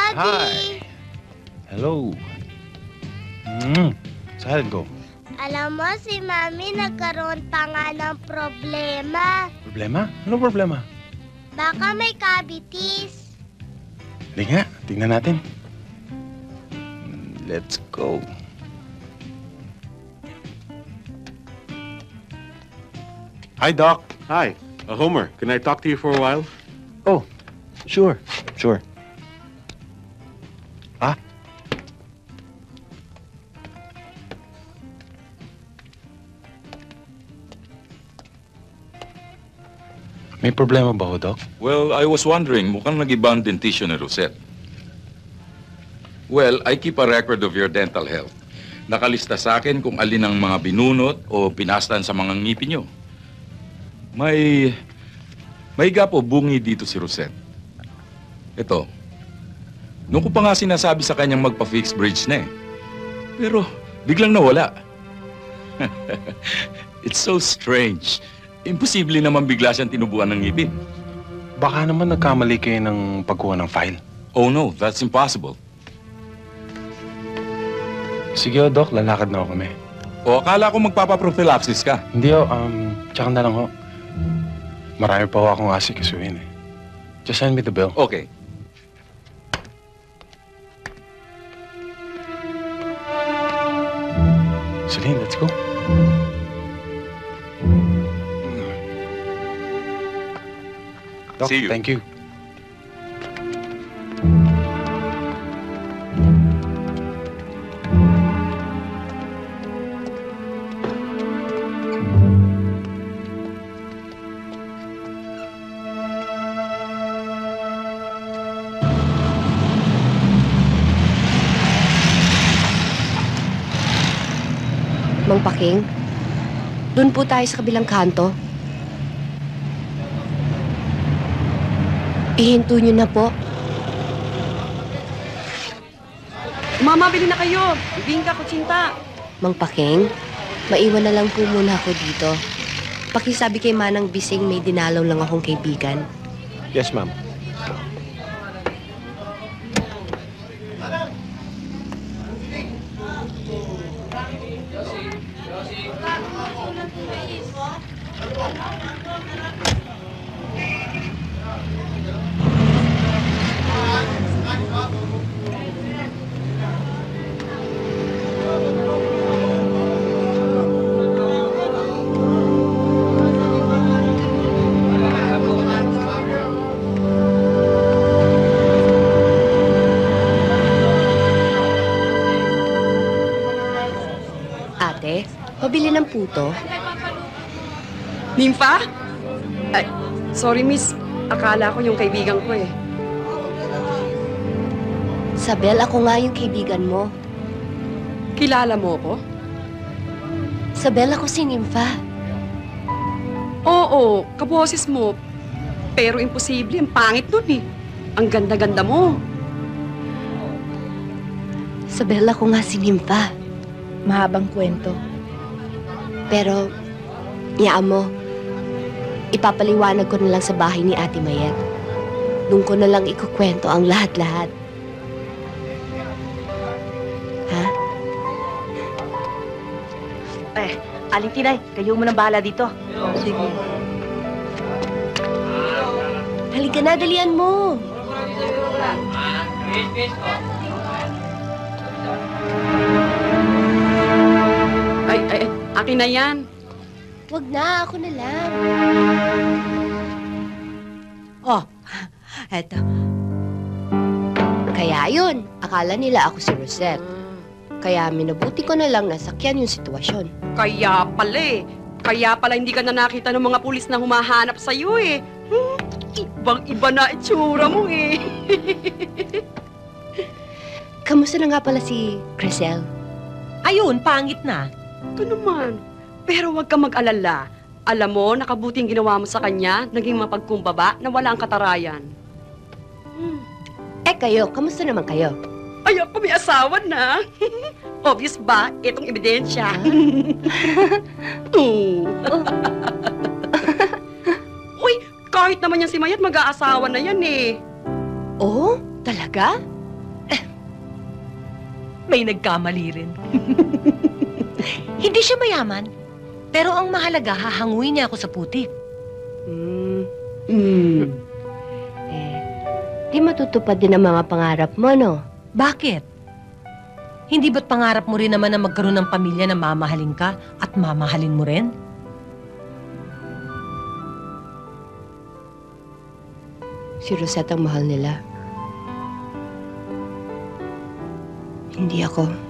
Daddy! Hi! Hello! Saan ko? Alam mo, si Mami nagkaroon pa nga ng problema. Problema? Ano problema? Baka may cavities. Hindi nga, tingnan natin. Let's go. Hi, Doc. Hi, Homer. Can I talk to you for a while? Oh, sure. Ah? May problema ba ho, Doc? Well, I was wondering, mukhang nag-iba ang dentisyo ni Rosette. Well, I keep a record of your dental health. Nakalista sa akin kung alin ang mga binunot o pinastan sa mga ngipin nyo. May gapo bungi dito si Rosette. Ito. Noong ko pa nga sinasabi sa kanyang magpa-fix bridge na eh. Pero biglang nawala. It's so strange. Imposible naman bigla siyang tinubuan ng ngipin. Baka naman nagkamali kayo ng pagkuha ng file. Oh no, that's impossible. Sige, Doc. Lalakad na ako kami. O akala ko magpapaprophylaxis ka. Hindi, tsaka na lang ho. Marami pa ho akong asikasuhin eh. Just send me the bill. Okay. Celine, let's go. Doc, See you. thank you. Mang Paking, doon po tayo sa kabilang kanto. Ihinto nyo na po. Mama, bili na kayo. Bingka, kutsinta. Mang Paking, maiwan na lang po muna ako dito. Pakisabi kay Manang Bising may dinalaw lang akong kaibigan. Yes, ma'am. Ate, pabili ng puto. Nympha? Ay, sorry miss. Akala ko yung kaibigan ko eh. Sabel, ako nga yung kaibigan mo. Kilala mo ko? Sabel, ako si Nympha. Oo, kaboses mo. Pero imposible, ang pangit nun eh. Ang ganda-ganda mo. Sabel, ako nga si Nympha. Mahabang kwento. Pero, iyaan mo, ipapaliwanag ko na lang sa bahay ni Ate Mayet. Doon ko na lang ikukwento ang lahat-lahat. Ha? Aling Tinay, kayo mo nang bahala dito. Sige. Halika na, dalian mo. Ay, akin na yan. Wag na, ako na lang. Oh, eto. Kaya yun, akala nila ako si Rosette. Kaya minabuti ko na lang nasakyan yung sitwasyon. Kaya pala eh. Kaya pala hindi ka na nakita ng mga pulis na humahanap sa'yo eh. Ibang-iba na itsura mo eh. Kamusta na nga pala si Crisel? Ayun, pangit na. Ito naman. Pero huwag ka mag-alala. Alam mo, nakabuti ang ginawa mo sa kanya, naging mapagkumbaba na wala ang katarayan. Eh kayo, kamusta naman kayo? Ay, ako may asawa na. Obvious ba? Itong ebidensya. Uy, kahit naman yan si Mayat, mag-aasawa na yan eh. Oh, talaga? May nagkamali rin. Hindi siya mayaman, pero ang mahalaga, hahanguin niya ako sa putik. Di matutupad din ang mga pangarap mo, no? Bakit? Hindi ba't pangarap mo rin naman na magkaroon ng pamilya na mamahalin ka at mamahalin mo rin? Si Rosette ang mahal nila. Hindi ako.